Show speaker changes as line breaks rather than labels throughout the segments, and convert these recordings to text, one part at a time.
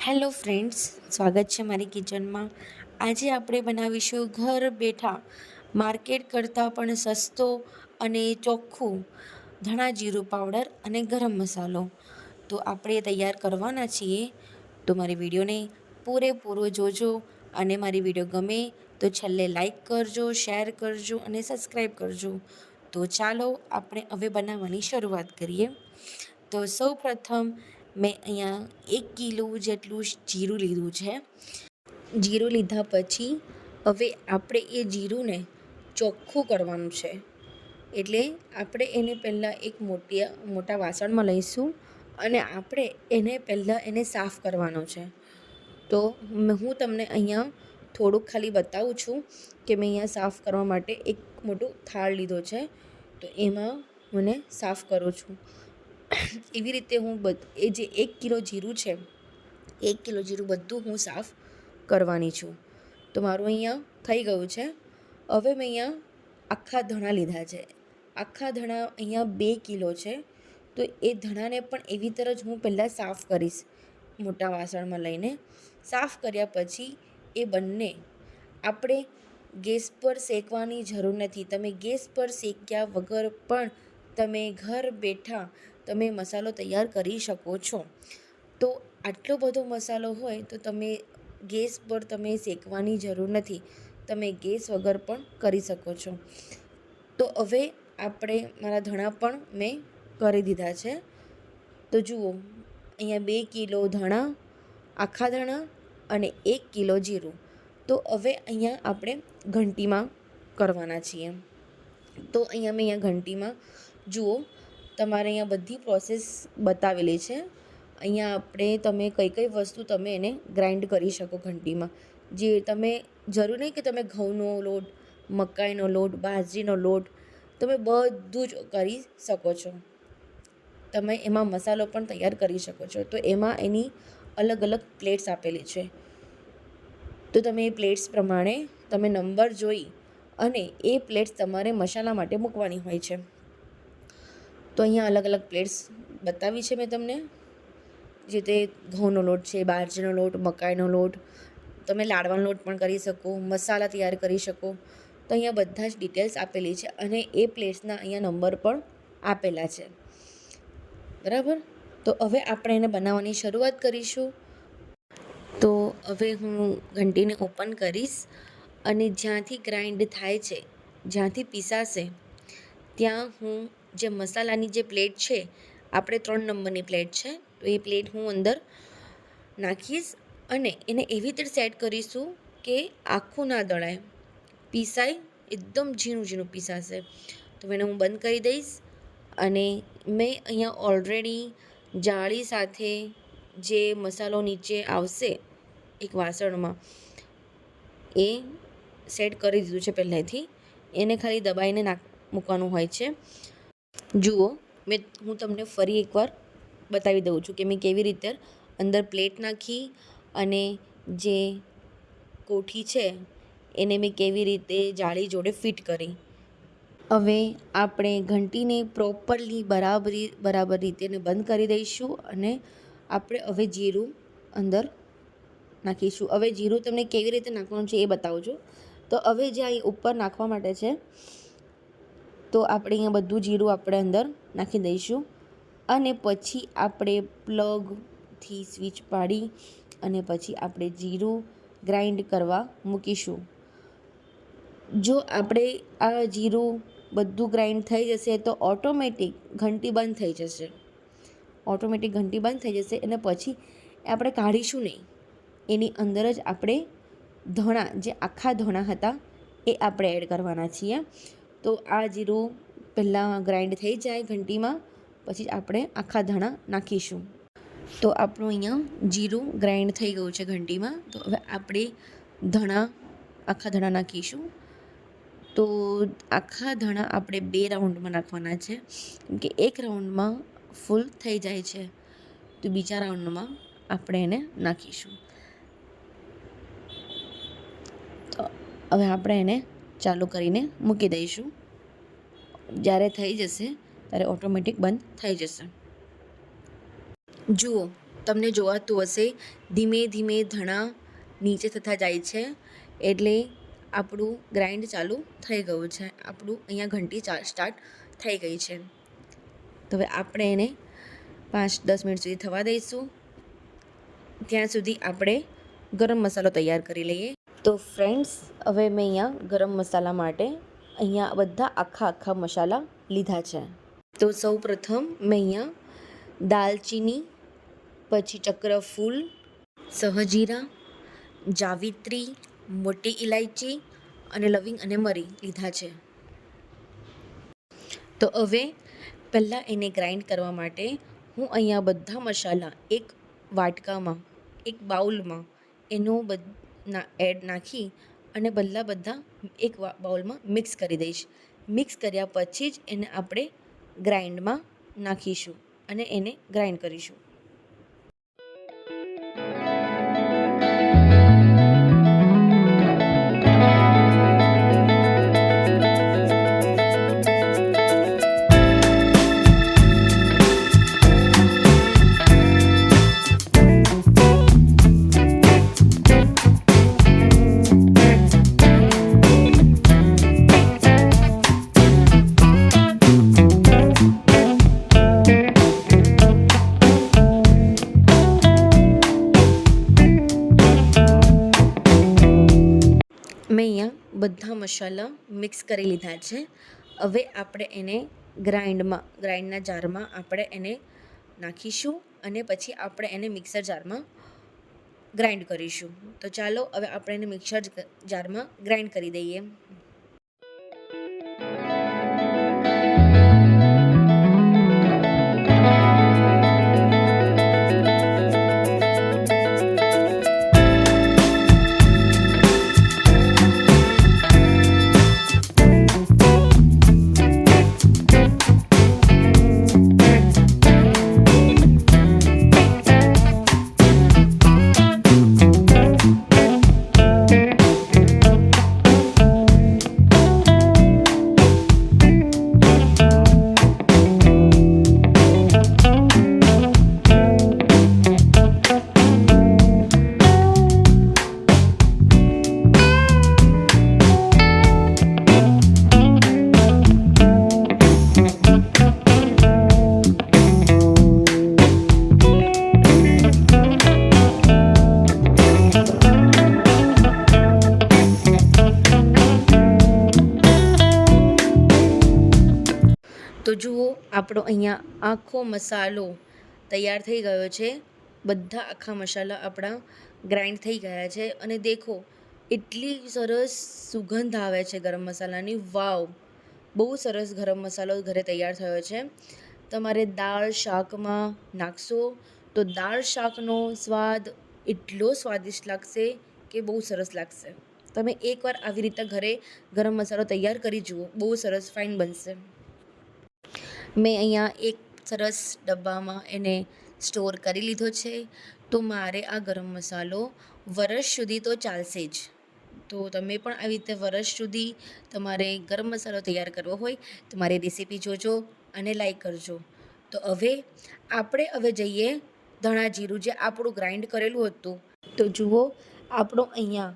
Hello friends, સ્વાગત છે મારી કિચનમાં. આજે આપણે બનાવીશું ઘર બેઠા માર્કેટ કરતાં પણ સસ્તો અને ચોખ્ખું ધાણા જીરું પાવડર અને ગરમ મસાલો. તો આપણે તૈયાર કરવાના છીએ. તો મારી વિડીયોને પૂરેપૂરો જોજો અને મારી વિડીયો ગમે તો છેલ્લે લાઈક કરજો, શેર કરજો અને સબસ્ક્રાઈબ કરજો. તો ચાલો આપણે હવે બનાવવાની શરૂઆત કરીએ. તો સૌપ્રથમ મેં અહીંયા 1 કિલો જેટલું જીરું લીધું છે. જીરું લીધા પછી હવે આપણે એ જીરુંને ચોખ્ખું કરવાનું છે. એટલે આપણે એને પહેલાં એક મોટા વાસણમાં લઈશું અને આપણે એને સાફ કરવાનો છે. તો હું તમને અહીંયા થોડુંક ખાલી બતાવું છું કે મેં અહીંયા સાફ કરવા માટે એક મોટો થાળ લીધો છે. તો એમાં મને સાફ કરું છું. એવી રીતે હું એ જે 1 કિલો જીરું છે, 1 કિલો જીરું બધું હું સાફ કરવાની છું. તો મારું અહીંયા થઈ ગયું છે. હવે મેં અહીંયા આખા ધાણા લીધા છે. આખા ધાણા અહીંયા 2 કિલો છે. તો એ ધાણાને પણ એવી તરહ જ હું પહેલાં સાફ કરીશ, મોટા વાસણમાં લઈને. સાફ કર્યા પછી એ બંને આપણે ગેસ પર શેકવાની જરૂર નથી. તમે ગેસ પર શેક્યા વગર પણ તમે ઘર બેઠા તમે મસાલો તૈયાર કરી શકો છો. તો આટલો બધો મસાલો હોય તો તમે ગેસ પર શેકવાની જરૂર નથી. તમે ગેસ વગર પણ કરી શકો છો. તો હવે મારા ધાણા પણ મેં કરી દીધા છે. તો જુઓ, અહીંયા 2 કિલો ધાણા, આખા ધાણા અને 1 કિલો જીરું. તો હવે અહીંયા આપણે ઘંટીમાં કરવાના છીએ. તો અહીંયા ઘંટીમાં જુઓ, તમારે અહીંયા બધી પ્રોસેસ બતાવેલી છે. અહીંયા તમે કઈ વસ્તુ તમે એને ગ્રાઇન્ડ કરી શકો ઘંટીમાં. જે તમે જરૂર નહીં કે તમે ઘઉંનો લોટ, મકાઈનો લોટ, બાજરીનો લોટ, તમે બધું જ કરી શકો છો. તમે એમાં મસાલો પણ તૈયાર કરી શકો છો. તો એમાં એની અલગ અલગ પ્લેટ્સ આપેલી છે. તો તમે એ પ્લેટ્સ પ્રમાણે તમે નંબર જોઈ અને એ પ્લેટ્સ તમારે મસાલા માટે મૂકવાની હોય છે. તો અહીંયા અલગ અલગ પ્લેટ્સ બતાવી છે મેં તમને. જે તે ઘઉંનો લોટ છે, બાજરીનો લોટ, મકાઈનો લોટ, તમે લાડવાનો લોટ પણ કરી શકો, મસાલા તૈયાર કરી શકો. તો અહીંયા બધા જ ડિટેલ્સ આપેલી છે અને એ પ્લેટ્સના અહીંયા નંબર પણ આપેલા છે. બરાબર. તો હવે આપણે એને બનાવવાની શરૂઆત કરીશું. તો હવે હું ઘંટીને ઓપન કરીશ અને જ્યાંથી ગ્રાઇન્ડ થાય છે, જ્યાંથી પીસાશે, ત્યાં હું જે મસાલાની જે પ્લેટ છે, આપણે 3 નંબરની પ્લેટ છે, તો એ પ્લેટ હું અંદર નાખીશ અને એને એવી રીતે સેટ કરીશું કે આખું ના દળાય, પીસાય, એકદમ ઝીણું ઝીણું પીસાશે. તો એને હું બંધ કરી દઈશ અને મેં અહીંયા ઓલરેડી જાળી સાથે જે મસાલો નીચે આવશે એક વાસણમાં, એ સેટ કરી દીધું છે પહેલેથી. એને ખાલી દબાઈને મૂકવાનું હોય છે. જુઓ, હું તમને ફરી એકવાર બતાવી દઉં છું કે મેં કેવી રીતે અંદર પ્લેટ નાખી અને જે કોઠી છે એને મેં કેવી રીતે જાળી જોડે ફિટ કરી. હવે આપણે ઘંટીને પ્રોપરલી બરાબર રીતે બંધ કરી દઈશું અને આપણે હવે જીરું અંદર નાખીશું. હવે જીરું તમને કેવી રીતે નાખવાનું છે એ બતાવું છું. તો હવે જે અહીં ઉપર નાખવા માટે છે, તો આપણે અહીંયા બધું જીરું આપણે અંદર નાખી દઈશું અને પછી આપણે પ્લગથી સ્વિચ પાડી અને પછી આપણે જીરું ગ્રાઇન્ડ કરવા મૂકીશું. જો આપણે આ જીરું બધું ગ્રાઇન્ડ થઈ જશે તો ઓટોમેટિક ઘંટી બંધ થઈ જશે. અને પછી આપણે કાઢીશું નહીં. એની અંદર જ આપણે જે આખા ધાણા હતા એ આપણે એડ કરવાના છીએ. તો આ જીરું પહેલાં ગ્રાઇન્ડ થઈ જાય ઘંટીમાં, પછી આપણે આખા ધાણા નાખીશું. તો આપણું અહીંયા જીરું ગ્રાઇન્ડ થઈ ગયું છે ઘંટીમાં. તો હવે આપણે આખા ધાણા નાખીશું. તો આખા ધાણા આપણે 2 રાઉન્ડમાં નાખવાના છે, કેમ કે એક રાઉન્ડમાં ફૂલ થઈ જાય છે. તો બીજા રાઉન્ડમાં આપણે એને નાખીશું. તો હવે આપણે એને ચાલુ કરીને મૂકી દઈશું. જ્યારે થઈ જશે ત્યારે ઓટોમેટિક બંધ થઈ જશે. જુઓ, તમને જોવાતું હશે ધીમે ધીમે ધણા નીચે થતા જાય છે, એટલે આપણું ગ્રાઇન્ડ ચાલુ થઈ ગયું છે. આપણું અહીંયા ઘંટી સ્ટાર્ટ થઈ ગઈ છે. તો હવે આપણે એને 5-10 મિનિટ સુધી થવા દઈશું. ત્યાં સુધી આપણે ગરમ મસાલો તૈયાર કરી લઈએ. તો ફ્રેન્ડ્સ, હવે મેં અહીંયા ગરમ મસાલા માટે અહીંયા બધા આખા મસાલા લીધા છે. તો સૌ પ્રથમ મેં અહીંયા દાલચીની, પછી ચક્રફૂલ, સહજીરા, જાવિત્રી, મોટી ઇલાયચી અને લવિંગ અને મરી લીધા છે. તો હવે પહેલાં એને ગ્રાઇન્ડ કરવા માટે હું અહીંયા બધા મસાલા એક વાટકામાં, એક બાઉલમાં એનો એડ નાખી અને બધા એક બાઉલમાં મિક્સ કરી દઈશ. મિક્સ કર્યા પછી જ એને આપણે ગ્રાઇન્ડમાં નાખીશું અને એને ગ્રાઇન્ડ કરીશું. મેં અહીંયા બધા મસાલા મિક્સ કરી લીધા છે. હવે આપણે એને ગ્રાઇન્ડના જારમાં આપણે એને નાખીશું અને પછી આપણે એને મિક્સર જારમાં ગ્રાઇન્ડ કરીશું. તો ચાલો હવે આપણે એને મિક્સર જારમાં ગ્રાઇન્ડ કરી દઈએ. તો જુઓ, આપણો અહીંયા આખો મસાલો તૈયાર થઈ ગયો છે. બધા આખા મસાલા આપણા ગ્રાઇન્ડ થઈ ગયા છે અને દેખો એટલી સરસ સુગંધ આવે છે ગરમ મસાલાની. વાવ, બહુ સરસ ગરમ મસાલો ઘરે તૈયાર થયો છે. તમારે દાળ શાકમાં નાખશો તો દાળ શાકનો સ્વાદ એટલો સ્વાદિષ્ટ લાગશે કે બહુ સરસ લાગશે. તમે એકવાર આવી રીતે ઘરે ગરમ મસાલો તૈયાર કરી જુઓ, બહુ સરસ ફાઇન બનશે. મેં અહીંયા એક સરસ ડબ્બામાં એને સ્ટોર કરી લીધો છે. તો મારે આ ગરમ મસાલો વરસ સુધી તો ચાલશે જ. તો તમે પણ આવી રીતે વરસ સુધી તમારે ગરમ મસાલો તૈયાર કરવો હોય તો મારી રેસીપી જોજો અને લાઈક કરજો. તો હવે આપણે જઈએ ધણા જીરું જે આપણું ગ્રાઇન્ડ કરેલું હતું. તો જુઓ, આપણો અહીંયા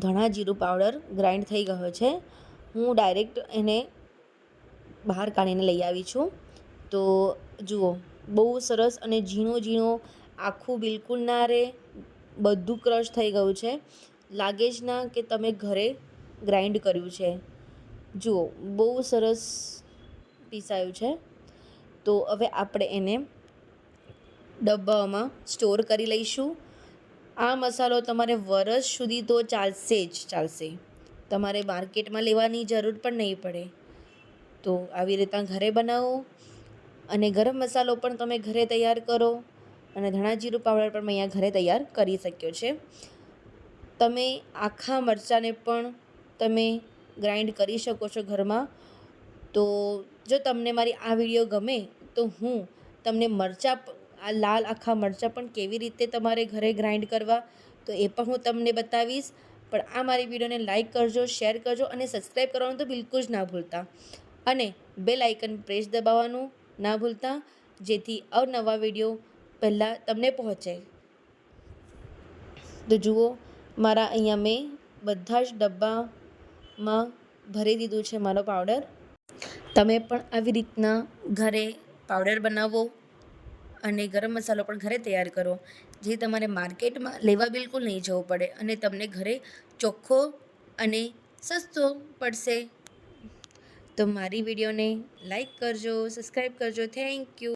ધણા જીરું પાવડર ગ્રાઇન્ડ થઈ ગયો છે. હું ડાયરેક્ટ એને બહાર કાઢીને લઈ આવી છું. તો જુઓ, બહુ સરસ અને ઝીણો આખું બિલકુલ ના રહે, બધું ક્રશ થઈ ગયું છે. લાગે જ ના કે તમે ઘરે ગ્રાઇન્ડ કર્યું છે. જુઓ, બહુ સરસ પીસાયું છે. તો હવે આપણે એને ડબ્બામાં સ્ટોર કરી લઈશું. આ મસાલો તમારે વરસ સુધી તો ચાલશે. તમારે માર્કેટમાં લેવાની જરૂર પણ નહીં પડે. તો આવી રીતના ઘરે બનાવો અને ગરમ મસાલો પણ તમે ઘરે તૈયાર કરો અને ધણા જીરું પાવડર પણ મેં અહીંયા ઘરે તૈયાર કરી શક્યો છે. તમે આખા મરચાંને પણ તમે ગ્રાઇન્ડ કરી શકો છો ઘરમાં. તો જો તમને મારી આ વિડીયો ગમે તો હું તમને આ લાલ આખા મરચાં પણ કેવી રીતે તમારે ઘરે ગ્રાઇન્ડ કરવા તો એ પણ હું તમને બતાવીશ. પણ આ મારી વિડીયોને લાઈક કરજો, શેર કરજો અને સબસ્ક્રાઈબ કરવાનું તો બિલકુલ જ ના ભૂલતા. અને બેલ આઇકન પ્રેસ દબાવવાનું ના ભૂલતા, જેથી અવનવા વિડીયો પહેલાં તમને પહોંચે. તો જુઓ, મારા અહીંયા મેં બધા જ ડબ્બામાં ભરી દીધું છે મારો પાવડર. તમે પણ આવી રીતના ઘરે પાવડર બનાવો અને ગરમ મસાલો પણ ઘરે તૈયાર કરો, જે તમારે માર્કેટમાં લેવા બિલકુલ નહીં જવું પડે અને તમને ઘરે ચોખ્ખો અને સસ્તો પડશે. તો મારી વિડીયોને લાઈક કરજો, સબસ્ક્રાઈબ કરજો. Thank you.